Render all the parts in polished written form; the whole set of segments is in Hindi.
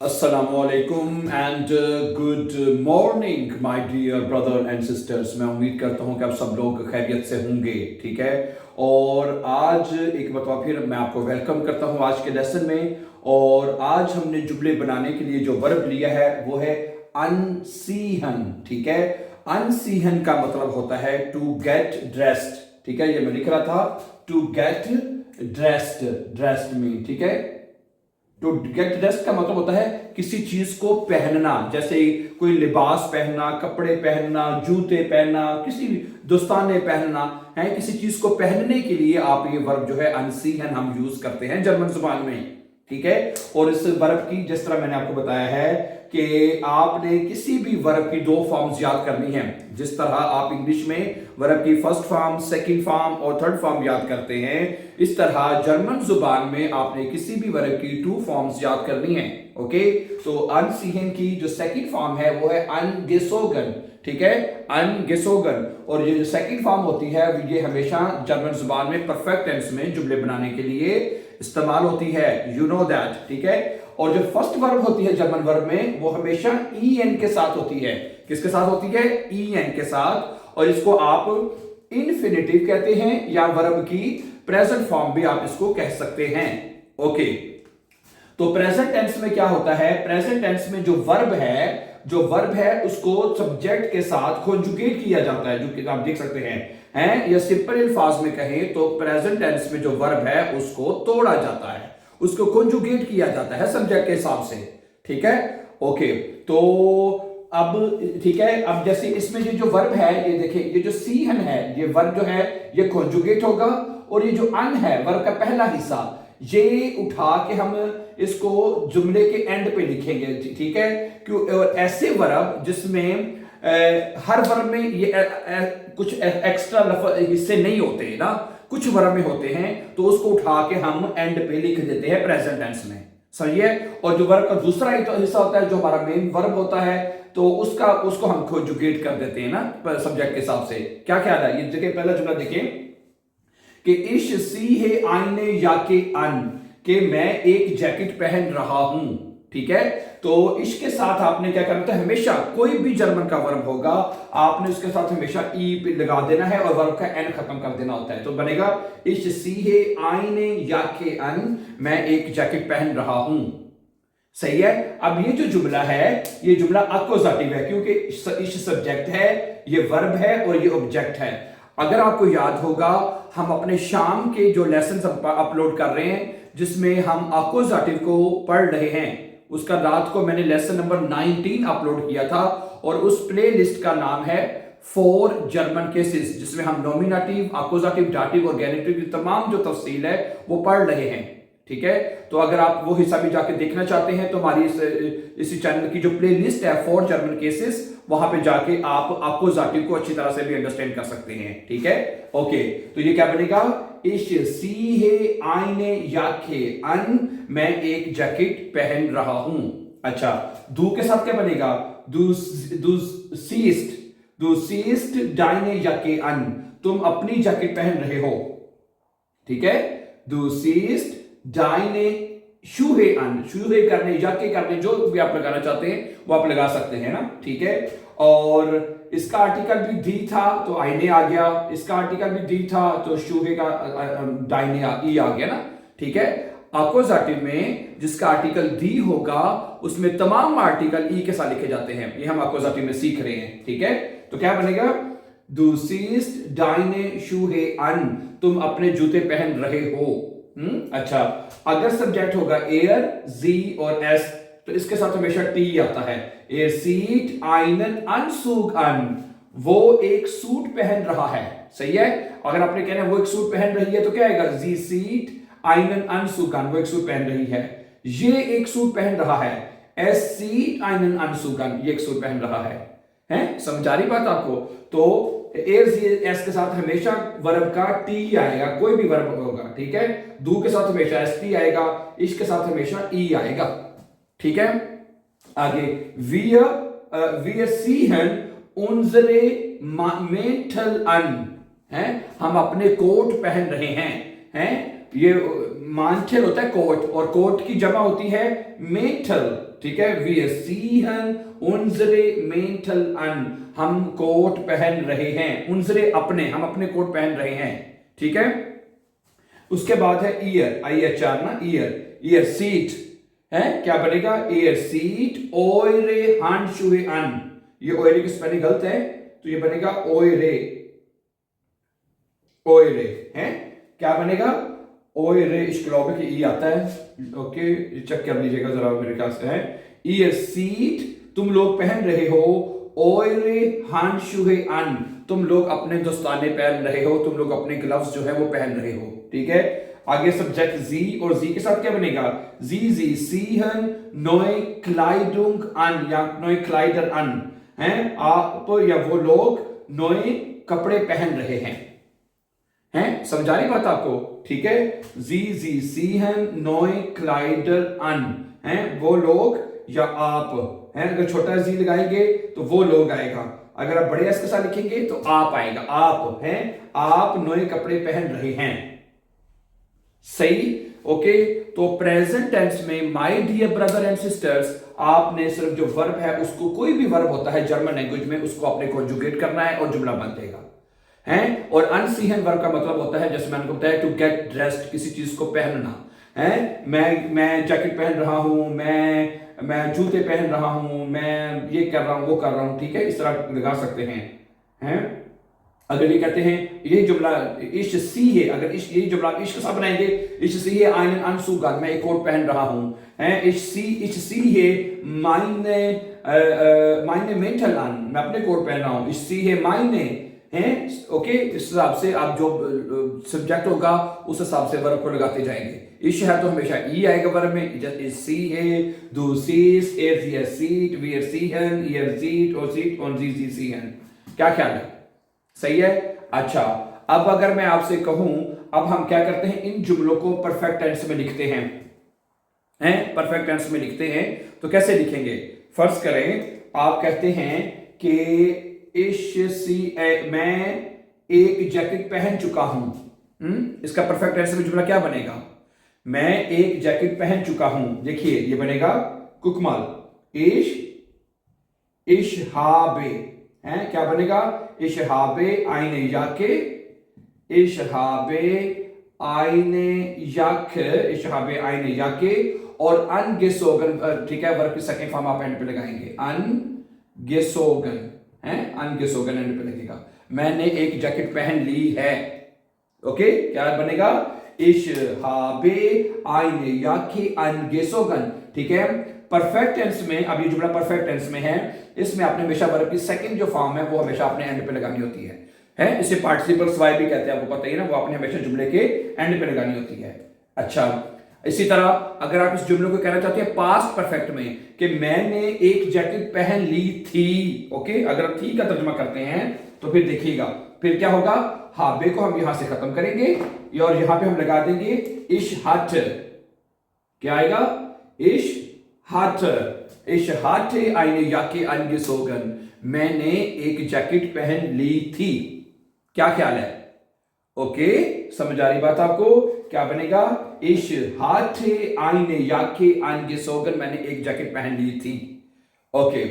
अस्सलामुअलैकुम and good morning my dear brother and sisters. मैं उम्मीद करता हूं कि आप सब लोग खैरियत से होंगे, ठीक है। और आज एक बार फिर मैं आपको वेलकम करता हूं आज के लेसन में। और आज हमने जुमले बनाने के लिए जो वर्ब लिया है वो है अनसीहन, ठीक है। अनसीहन का मतलब होता है टू गेट ड्रेस्ड, ठीक है। ये मैं लिख रहा था, to get dressed, dressed mean, ठीक है। टू गेट ड्रेस्ड का मतलब होता है किसी चीज को पहनना, जैसे कोई लिबास पहनना, कपड़े पहनना, जूते पहनना, किसी दस्ताने पहनना है। किसी चीज को पहनने के लिए आप ये वर्ब जो है अनसीहन हम यूज करते हैं जर्मन जुबान में, ठीक है। और इस वर्ब की जिस तरह मैंने आपको बताया है कि आपने किसी भी वर्ब की दो फॉर्म्स याद करनी है। जिस तरह आप इंग्लिश में वर्ब की फर्स्ट फॉर्म, सेकंड फॉर्म और थर्ड फॉर्म याद करते हैं, इस तरह जर्मन जुबान में आपने किसी भी वर्ब की टू फॉर्म्स याद करनी है। ओके, तो अनसीहन की जो सेकंड फॉर्म है वो है अनगेसोगन, ठीक है, अनगेसोगन। और ये जो सेकंड फॉर्म होती है ये हमेशा जर्मन जुबान में परफेक्ट टेंस में जुमले बनाने के लिए इस्तेमाल होती है, यू नो दैट, ठीक है। और जो फर्स्ट वर्ब होती है जर्मन वर्ब में वो हमेशा ई एन के साथ होती है। किसके साथ होती है? ई एन के साथ। और इसको आप इन्फिनेटिव कहते हैं या वर्ब की प्रेजेंट फॉर्म भी आप इसको कह सकते हैं। ओके, तो प्रेजेंट टेंस में क्या होता है? प्रेजेंट टेंस में जो वर्ब है उसको सब्जेक्ट के साथ कॉन्जुगेट किया जाता है, जो कि आप देख सकते हैं या सिंपल अल्फाज में कहें तो प्रेजेंट टेंस में जो वर्ब है उसको तोड़ा जाता है, उसको कॉन्जुगेट किया जाता है सब्जेक्ट के हिसाब से, ठीक है। ओके, तो अब ठीक है, अब जैसे इसमें ये जो वर्ब है, ये देखिए, ये जो सीहन है, ये वर्ब जो है ये कॉन्जुगेट होगा। और ये जो अन है वर्ब का पहला हिस्सा, ये उठा के हम इसको जुमले के एंड पे लिखेंगे, ठीक है। क्यों? ऐसे वर्ब जिसमें हर वर्ब में ये कुछ एक्स्ट्रा हिस्से नहीं होते ना, कुछ वर्ब में होते हैं, तो उसको उठा के हम एंड पे लिख देते हैं प्रेजेंट टेंस में, सही है। और जो वर्ब का दूसरा हिस्सा होता है जो हमारा मेन वर्ब होता है, तो उसको हम कॉन्जुगेट कर देते हैं ना सब्जेक्ट के हिसाब से। क्या ख्याल है? ये देखिए, पहला जुमला देखिए कि इश सी है आईने या के अन, के मैं एक जैकेट पहन रहा हूं, ठीक है। तो इसके साथ आपने क्या करना था? हमेशा कोई भी जर्मन का वर्ब होगा आपने उसके साथ हमेशा ई पे लगा देना है और वर्ब का एन खत्म कर देना होता है। तो बनेगा इश सी है आईने या के अन, मैं एक जैकेट पहन रहा हूं, सही है। अब ये जो जुमला है ये जुमला अक्यूजेटिव है क्योंकि इश सब्जेक्ट है, ये वर्ब है और ये ऑब्जेक्ट है। अगर आपको याद होगा हम अपने शाम के जो लेसन अपलोड कर रहे हैं जिसमें हम अक्यूजेटिव को पढ़ रहे हैं, उसका रात को मैंने लेसन नंबर 19 अपलोड किया था और उस प्ले लिस्ट का नाम है 4 जर्मन केसेस, जिसमें हम नॉमिनेटिव, अक्यूजेटिव, डाटिव और गेनेटिव की तमाम जो तफसील है वो पढ़ रहे हैं, ठीक है। तो अगर आप वो हिस्सा भी जाके देखना चाहते हैं तो हमारी इसी चैनल की जो प्ले लिस्ट है 4 जर्मन केसेस, वहां पे जाके आप अक्यूजेटिव को अच्छी तरह से भी अंडरस्टैंड कर सकते हैं, ठीक है। ओके, तो ये क्या बनेगा? इश सी है आईने या के अन, मैं एक जैकेट पहन रहा हूं। अच्छा, दू के साथ क्या बनेगा? दू सीस्ट डाइने या के अन, तुम अपनी जैकेट पहन रहे हो, ठीक है। दू सीस्ट डाइने शूहे अन, शूहे करने, यके करने, जो भी आप लगाना चाहते हैं वो आप लगा सकते हैं ना, ठीक है। और इसका आर्टिकल भी दी था तो आईने आ गया, इसका आर्टिकल भी दी था तो शूहे का डाइने ई आ गया ना, ठीक है। अक्यूजेटिव में जिसका आर्टिकल दी होगा उसमें तमाम आर्टिकल ई के साथ लिखे जाते हैं, ये हम अक्यूजेटिव में सीख रहे हैं, ठीक है। तो क्या बनेगा? दू सीस्ट डाइने शूहे अन, तुम अपने जूते पहन रहे हो। अच्छा, अगर सब्जेक्ट होगा एयर, जी और एस, तो इसके साथ हमेशा टी आता है। एयर सीट आइनन अनसूग अन, वो एक सूट पहन रहा है, सही है। अगर आपने कहना है वो एक सूट पहन रही है तो क्या आएगा? जी सीट आइनन अनसूग अन, वो एक सूट पहन रही है। ये एक सूट पहन रहा है, एस सीट आइनन अनसूग अन, ये एक सूट पहन रहा है। समझ आ रही बात आपको? तो एस के साथ हमेशा वर्ब का टी आएगा, कोई भी वर्ब होगा, ठीक है। दू के साथ हमेशा एस टी आएगा, इश के साथ हमेशा ई आएगा, ठीक है। आगे wir ziehen unsere Mäntel an, हैं, हम अपने कोट पहन रहे हैं, ये मांटल होता है कोट, और कोट की जमा होती है मेंटल, ठीक है। wir ziehen unsere Mäntel an, हम कोट पहन रहे हैं, उनजरे अपने, हम अपने कोट पहन रहे हैं, ठीक है। उसके बाद है ईयर, IHR ना, ईयर सीट है, क्या बनेगा, ईयर सीट ओरे Handschuhe an, ये ओरे की स्पेलिंग गलत है तो ये बनेगा ओरे, ओरे है, क्या बनेगा, ओरे, ich glaube कि ई आता है, ओके चेक कर लीजिएगा जरा, मेरे ख्याल से है ईयर सीट, तुम लोग पहन रहे हो, ओरे Handschuhe an, तुम लोग अपने दस्ताने पहन रहे हो, तुम लोग अपने ग्लव्स जो है वो पहन रहे हो, ठीक है। आगे सब्जेक्ट जी, और जी के साथ क्या बनेगा, जी ziehen neue Kleidung an या neue Kleider an, हैं आप या वो लोग नए कपड़े पहन रहे हैं, समझा रही बात आपको, ठीक है। जी ziehen neue Kleider an, हैं वो लोग या आप, हैं अगर छोटा जी लगाएंगे तो वो लोग आएगा, अगर आप बड़े एस के साथ लिखेंगे तो आप आएगा, आप हैं, आप नए कपड़े पहन रहे हैं, सही, ओके। तो प्रेजेंट टेंस में my dear brother and sisters, आपने सिर्फ जो वर्ब है उसको, कोई भी वर्ब होता है जर्मन लैंग्वेज में, उसको आपने कॉन्जुगेट करना है और जुमला बन जाएगा, हैं। और अनसीहन वर्ब का मतलब होता है, जैसे मैंने बताया, टू गेट ड्रेस्ड, किसी चीज को पहनना है, मैं जैकेट पहन रहा हूं, मैं जूते पहन रहा हूं, मैं ये कर रहा हूं, वो कर रहा हूं, ठीक है, इस तरह लगा सकते हैं। अगर ये कहते हैं ये जुमला इश सी है, अगर इश, ये जुमला इश के साथ बनाएंगे, इश सी है einen Anzug an, मैं एक कोट पहन रहा हूं, हैं, इश सी है meine Mäntel an, मैं अपने कोट पहन रहा हूं, इश सी है meine, हैं, ओके। इस हिसाब से आप जो सब्जेक्ट होगा उस हिसाब से वर्ब को लगाते जाएंगे। इश है तो हमेशा ई आएगा वर्ब में, जैसे सी है, du siehst, sie sieht, wir sehen, ihr seht, और sieht und sie sehen, क्या ख्याल है, सही है। अच्छा, अब अगर मैं आपसे कहूं, अब हम क्या करते हैं, इन जुमलों को परफेक्ट टेंस में लिखते हैं, परफेक्ट टेंस में लिखते हैं, तो कैसे लिखेंगे, फर्ज करें आप कहते हैं कि मैं एक जैकेट पहन चुका हूं, इसका परफेक्ट टेंस में जुमला क्या बनेगा, मैं एक जैकेट पहन चुका हूं, देखिए ये बनेगा कुकमाल, इश habe, हैं, क्या बनेगा, ich habe eine Jacke, ich habe eine Jacke, ich habe eine Jacke, और angezogen, ठीक है, वर्ब की सेकंड फॉर्म आप एंड पे लगाएंगे, angezogen, हैं, angezogen एंड पे लगेगा, मैंने एक जैकेट पहन ली है, ओके, क्या बनेगा, ich habe eine Jacke angezogen, ठीक है। परफेक्ट टेंस में, अब ये जुमला परफेक्ट टेंस में है, इसमें आपने हमेशा वर्ब की सेकंड जो फॉर्म है वो हमेशा अपने एंड पे लगानी होती है, इसे पार्टिसिपल्स वाई भी कहते हैं, आपको पता ही ना, वो आपने हमेशा जुमले के एंड पे लगानी होती है। अच्छा, इसी तरह अगर आप इस जुमले को कहना चाहते हैं पास्ट परफेक्ट में कि मैंने एक जैकेट पहन ली थी, ओके, अगर थी का तर्जुमा करते हैं तो फिर देखिएगा, फिर क्या होगा, हाबे को हम यहां से खत्म करेंगे और यहां पे हम लगा देंगे इश हट, क्या आएगा, इश hatte eine Jacke angezogen, मैंने एक जैकेट पहन ली थी, क्या ख्याल है, ओके, समझ आ रही बात आपको, क्या बनेगा, ich hatte eine Jacke angezogen, मैंने एक जैकेट पहन ली थी, ओके।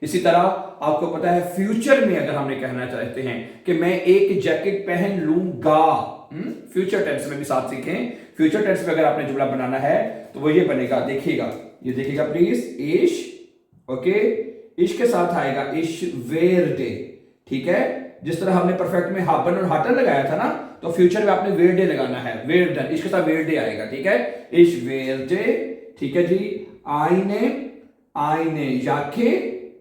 इसी तरह आपको पता है फ्यूचर में अगर हमने कहना चाहते हैं कि मैं एक जैकेट पहन लूंगा, फ्यूचर टेंस में भी साथ सीखें, फ्यूचर टेंस में अगर आपने जुमला बनाना है तो वो ये बनेगा, देखिएगा, ये देखिएगा प्लीज, इश, ओके, इश के साथ आएगा इश वेरडे, ठीक है, जिस तरह हमने परफेक्ट में हाबन और हाटर लगाया था ना, तो फ्यूचर में आपने वेरडे लगाना है, वेरडन, इसके साथ वेरडे आएगा, ठीक है, इश वेरडे, ठीक है जी, आईने याके,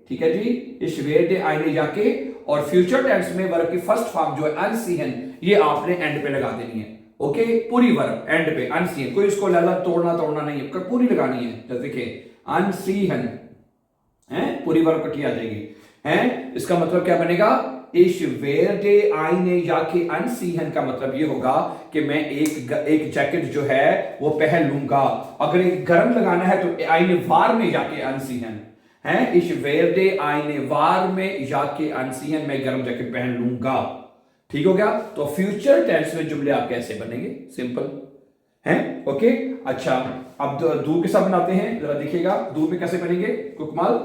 ठीक है जी, इश वेरडे आईने याके, और फ्यूचर टेंस में वर्ब की फर्स्ट फॉर्म जो है अनसीहन, ये आपने एंड पे लगा देनी है, ओके, पूरी वर्ब एंड पे अनसीहन, कोई इसको लाला तोड़ना नहीं है, पूरी लगानी है, जैसे देखिए अनसीहन है, पूरी वर्ब कटी आ जाएगी, है, इसका मतलब क्या बनेगा, इश वेरडे आईने याके अनसीहन का मतलब ये होगा कि मैं एक जैकेट जो है वो पहन लूंगा, अगर एक गर्म लगाना है तो आईने वार में जाके अनसीहन है, इश वेरडे आईने वार में जाके अनसीहन, मैं गर्म जैकेट पहन लूंगा, ठीक हो गया। तो फ्यूचर टेंस में जुमले आप कैसे बनेंगे, सिंपल हैं। ओके, अच्छा, अब दू के साथ बनाते हैं, जरा देखिएगा दू में कैसे बनेंगे कुकमाल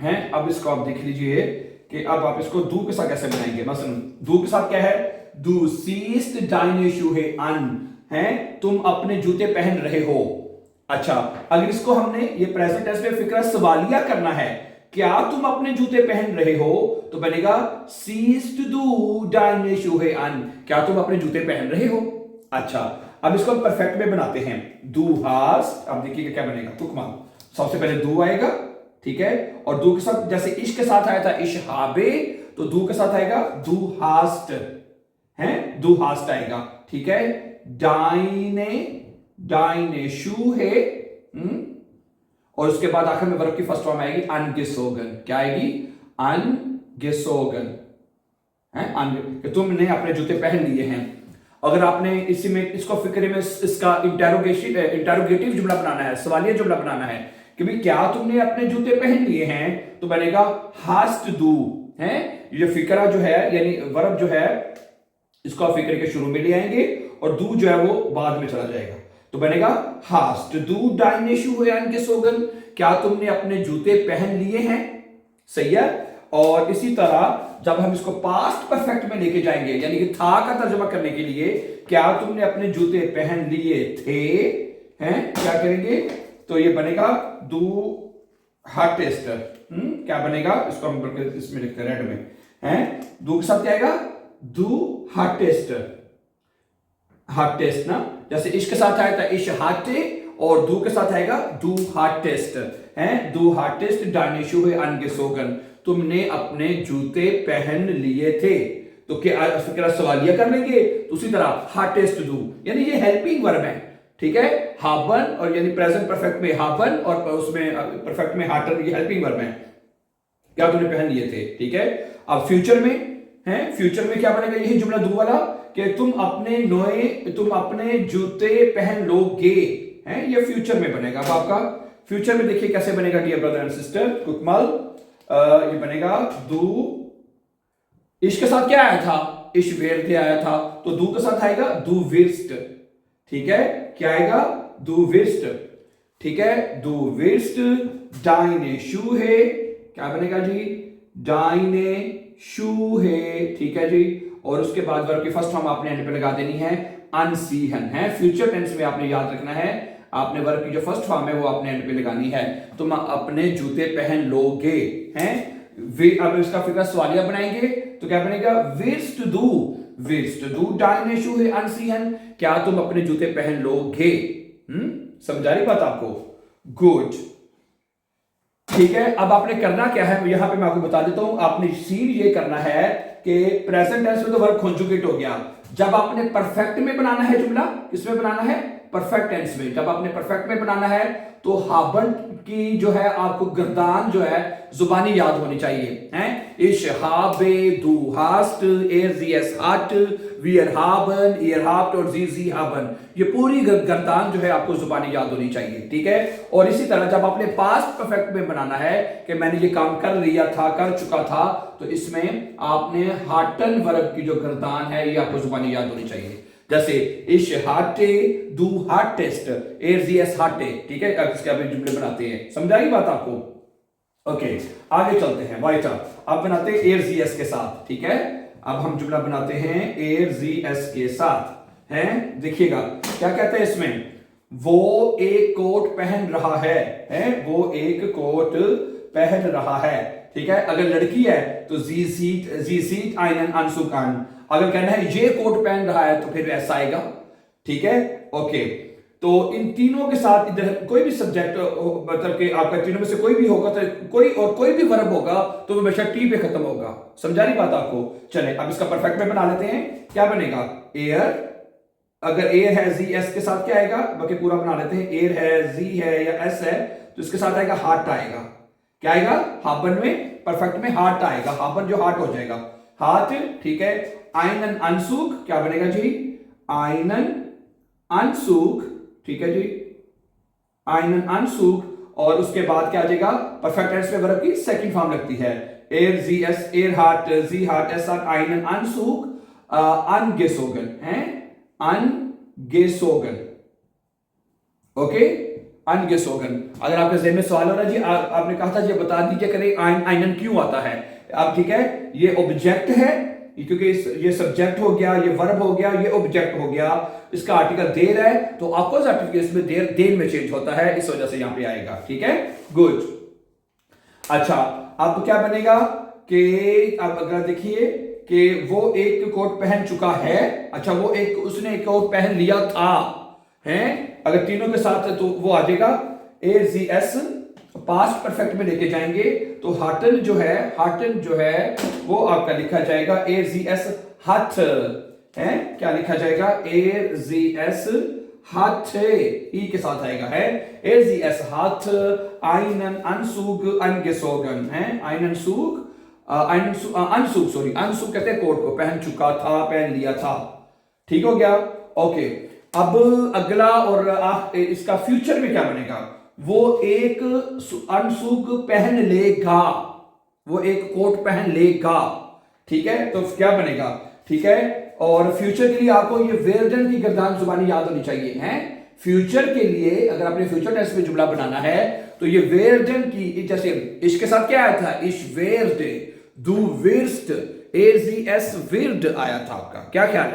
हैं। अब इसको आप देख लीजिए कि अब आप इसको दू के साथ कैसे बनाएंगे। मसलन दू के साथ क्या है, दू सीस्ट डाइने शूहे अन, हैं तुम अपने जूते पहन रहे हो। अच्छा, अगर इसको हमने ये प्रेजेंट टेंस में फिक्रा सवालिया करना है, क्या तुम अपने जूते पहन रहे हो, तो बनेगा सीस्ट दू डाइने शूहे अन, क्या तुम अपने जूते पहन रहे हो। अच्छा, अब इसको हम परफेक्ट में बनाते हैं, दू हास्ट। अब देखिएगा क्या बनेगा तुकमा, सबसे पहले दू आएगा, ठीक है, और दू के साथ जैसे इश के साथ आया था इश हाबे, तो दू के साथ आएगा दू हास्ट, हैं दू हास्ट आएगा, ठीक है। डाइने डाइने शू है, और उसके बाद आखिर में वर्ब की फर्स्ट फॉर्म आएगी अनगिसोगन। क्या आएगी, अनगिसोगन, है तुमने अपने जूते पहन लिए हैं। अगर आपने इसी में इसको फिक्रे में इसका इंटेरोगेटिव जुमला बनाना है, सवालिया जुमला बनाना है कि भाई क्या तुमने अपने जूते पहन लिए हैं, तो बनेगा हास्ट दू, हैं ये फिक्रा जो है यानी वर्ब जो है इसको आप फिक्रे के शुरू में ले आएंगे और दू जो है वो बाद में चला जाएगा, तो बनेगा हास्ट दू डाइने शूहे के सोगन, क्या तुमने अपने जूते पहन लिए हैं। सही है। और इसी तरह जब हम इसको पास्ट परफेक्ट में लेके जाएंगे यानी कि था का तर्जुमा करने के लिए, क्या तुमने अपने जूते पहन लिए थे, हैं क्या करेंगे, तो ये बनेगा दू हार्टेस्ट। क्या बनेगा, इसको हम इसमें लिखते हैं रेड में, हैं दू के साथ क्या आएगा, दू हार्टेस्ट, हार्टेस्ट ना, जैसे इश के साथ आया था इश हार्टे, और दू के साथ आएगा दू हार्टेस्ट, हैं दू हार्टेस्ट डाइनेशु है अनगेसोगन, तुमने अपने जूते पहन लिए थे। तो क्या सवालिया कर लेंगे, तो उसी तरह हार्टेस्ट दू यानी ये हेल्पिंग वर्ब है, ठीक है, हाबन और यानी प्रेजेंट परफेक्ट में हाबन और उसमें परफेक्ट में हार्टर, ये हेल्पिंग वर्ब है, क्या तुमने पहन लिए थे, ठीक है। अब फ्यूचर में है, फ्यूचर में क्या बनेगा, यही जुमला दू वाला कि तुम अपने जूते पहन लोगे, हैं ये फ्यूचर में बनेगा। अब आपका फ्यूचर में देखिए कैसे बनेगा डियर ब्रदर एंड सिस्टर कुकमल, ये बनेगा दू, इश के साथ क्या आया था, इश वेर दे आया था, तो दू के साथ आएगा दू विर्स्ट, ठीक है, क्या आएगा दू विर्स्ट, ठीक है, दू विर्स्ट डाइने शू है, क्या बनेगा जी, डाइने शू है, ठीक है जी, और उसके बाद वर्ब की फर्स्ट फॉर्म आपने एंड पे लगा देनी है अनसीहन, है फ्यूचर टेंस में आपने याद रखना है, आपने वर्ब की जो फर्स्ट फॉर्म है वो आपने एंड पे लगानी है, तुम अपने जूते पहन लोगे, हैं अब इसका फिक्र सवालिया बनाएंगे तो क्या बनेगा, विर्स्ट दू डाइने शू है अनसीहन, क्या तुम अपने जूते पहन लोगे। समझा रही बात आपको, गुड, ठीक है। अब आपने करना क्या है, यहां पे मैं आपको बता देता हूं, आपने सीन ये करना है कि प्रेजेंट टेंस में तो वर्ब कॉन्जुगेट हो गया, जब आपने परफेक्ट में बनाना है जुमला, किसमें बनाना है, परफेक्ट टेंस में, जब आपने परफेक्ट में बनाना है तो हाबन की जो है आपको गर्दान जो है जुबानी याद होनी चाहिए, हैं इश हाबे दू हास्ट एर जी एस हाट वीर हाबन ईयर हाफ्ट और जी हाबन, ये पूरी गर्दान जो है आपको जुबानी याद होनी चाहिए, ठीक है। और इसी तरह जब आपने पास्ट परफेक्ट में बनाना है कि मैंने ये काम कर लिया था, कर चुका था, तो इसमें आपने हार्टन वर्ब की जो गर्दान है ये आपको जुबानी याद होनी चाहिए, जैसे इश हाटे दू हार्टेस्ट एर जी एस हाटे, ठीक है, अब इसके अभी जुमले बनाते हैं, समझाई बात आपको। ओके, आगे चलते हैं वाइटा, अब बनाते हैं एर जी एस के साथ, ठीक है, अब हम जुमला बनाते हैं एर जी एस के साथ, हैं देखिएगा क्या कहते हैं इसमें, वो एक कोट पहन रहा है, वो एक कोट पहन रहा है, ठीक है। अगर लड़की है तो जी सीट आइनन अनसुक अन, अगर कहना है ये कोट पहन रहा है तो फिर ऐसा आएगा, ठीक है। ओके, तो इन तीनों के साथ इधर कोई भी सब्जेक्ट मतलब कि आपका तीनों में से कोई भी होगा तो कोई भी वर्ब होगा तो हमेशा टी पे खत्म होगा, समझा रही बात आपको। चले अब इसका परफेक्ट में बना लेते हैं, क्या बनेगा, एयर, अगर एयर है जी एस के साथ क्या आएगा, बाकी पूरा बना लेते हैं, एयर है जी है या एस है तो इसके साथ आएगा हार्ट आएगा, क्या आएगा, हाबन में परफेक्ट में हार्ट आएगा, हाबन जो हार्ट हो जाएगा, हार्ट, ठीक है। आइनन अनसुक क्या बनेगा जी, आइनन अनसुक, ठीक है जी, आइनन अनसुक, और उसके बाद क्या आ जाएगा, परफेक्ट टेंस में वर्ब की सेकंड फॉर्म लगती है, एर जी एस एर हार्ट जी हार्ट एस हार्ट आइनन अनसुक अनगेसोगन, हैं angezogen. ओके, अनगेसोगन। अगर आपके ज़हन में सवाल हो रहा है जी, आपने कहा था जी बता दीजिए करें आइनन क्यों आता है। अब ठीक है, ये ऑब्जेक्ट है क्योंकि ये सब्जेक्ट हो गया, ये वर्ब हो गया, ये ऑब्जेक्ट हो गया, इसका आर्टिकल देर है तो अपोजिट केस में देर में चेंज होता है, इस वजह से यहां पे आएगा। ठीक है, गुड। अच्छा, अब क्या बनेगा कि अब अगर देखिए कि वो एक कोट पहन चुका है। अच्छा, उसने एक कोट पहन लिया था, हैं? अगर तीनों के साथ है तो वो आ जाएगा एजीएस, पास्ट परफेक्ट में लेके जाएंगे तो हाटन जो है वो आपका लिखा जाएगा एजीएस हथ, है क्या लिखा जाएगा? एजीएस हथ, ई के साथ आएगा, है एजीएस हथ आइनन अनसुग अनगेसोगन, है अनसुग कहते हैं कोट को, पहन चुका था, पहन लिया था। ठीक हो गया, ओके। अब अगला और इसका फ्यूचर में क्या बनेगा? वो एक अनसुग पहन लेगा, वो एक कोट पहन लेगा। ठीक है, तो क्या बनेगा? ठीक है, और फ्यूचर के लिए आपको ये वेर्डन की गर्दान जुबानी याद होनी चाहिए, है? फ्यूचर के लिए अगर आपने फ्यूचर टेंस में जुमला बनाना है तो ये वेर्डन की, जैसे इसके साथ क्या आया था? इश वेर्ड, दू विर्स्ट, एजीएस विर्ड आया था आपका, क्या ख्याल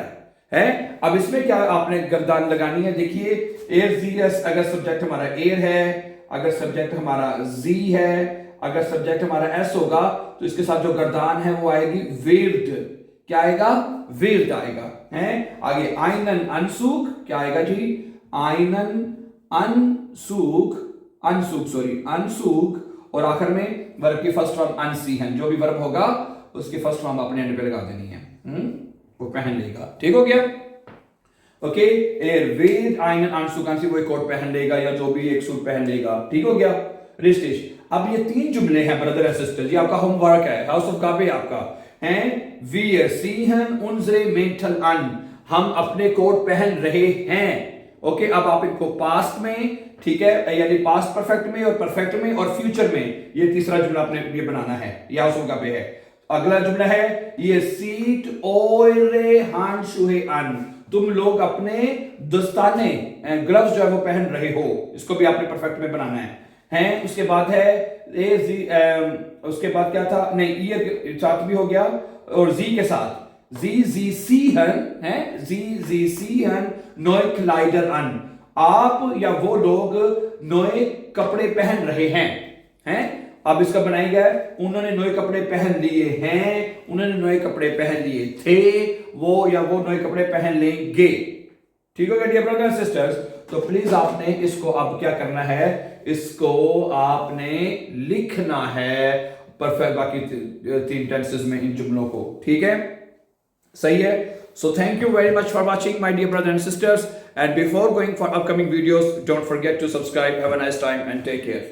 है? अब इसमें क्या आपने गर्दान लगानी है? देखिए, एजीएस अगर सब्जेक्ट हमारा एयर है, अगर सब्जेक्ट हमारा जी है, अगर सब्जेक्ट हमारा एस होगा तो इसके साथ जो गर्दान है वो आएगी विर्ड। क्या आएगा? विर्ड आएगा, है? आगे आइनन अनसुग, क्या आएगा जी? आइनन अनसुग, अनसुग, और आखिर में वर्ब की फर्स्ट फॉर्म अनसी है, जो भी वर्ब होगा उसकी फर्स्ट फॉर्म अपने एंड पे लगा देनी है, वो पहन लेगा। ठीक हो गया, ओके। वेद आइनन अनसुगांसी, वो एक कोट पहन लेगा या जो भी एक सूट पहन लेगा। ठीक हो गया, रिस्टेश। अब ये तीन जुमले हैं ब्रदर एंड सिस्टर जी, आपका होमवर्क है, हाउस ऑफ काबे आपका है। वी सीहन उनजरे मेंटल अन, हम अपने कोट पहन रहे हैं। ओके, अब आप इनको पास्ट में, ठीक है, यानी पास्ट परफेक्ट में और परफेक्ट में और फ्यूचर में, ये तीसरा जुमला आपने ये बनाना है, ये हाउस ऑफ काबे है। अगला जुमला है ये सीट ओरे हान शुहे अन, तुम लोग अपने दस्ताने ग्लव्स जो है वो पहन रहे हो, इसको भी आपने परफेक्ट में बनाना है। उसके बाद है उसके बाद क्या था? नहीं, ये साथ भी हो गया, और जी के साथ जी सी हन, है जी सी हन नोए क्लाइडर अन, आप या वो लोग नए कपड़े पहन रहे हैं। अब इसका बनाया गया है, उन्होंने नए कपड़े पहन लिए हैं, उन्होंने नए कपड़े पहन लिए थे, वो या वो नए कपड़े पहन लेंगे। ठीक हो गया डियर ब्रदर्स एंड सिस्टर्स? तो प्लीज आपने इसको अब क्या करना है? इसको आपने लिखना है परफेक्ट, बाकी तीन टेंसेस में इन जुमलों को। ठीक है, सही है। So thank you very much for watching, my dear brothers and sisters, and before going for upcoming videos, don't forget to subscribe. Have a nice time and take care.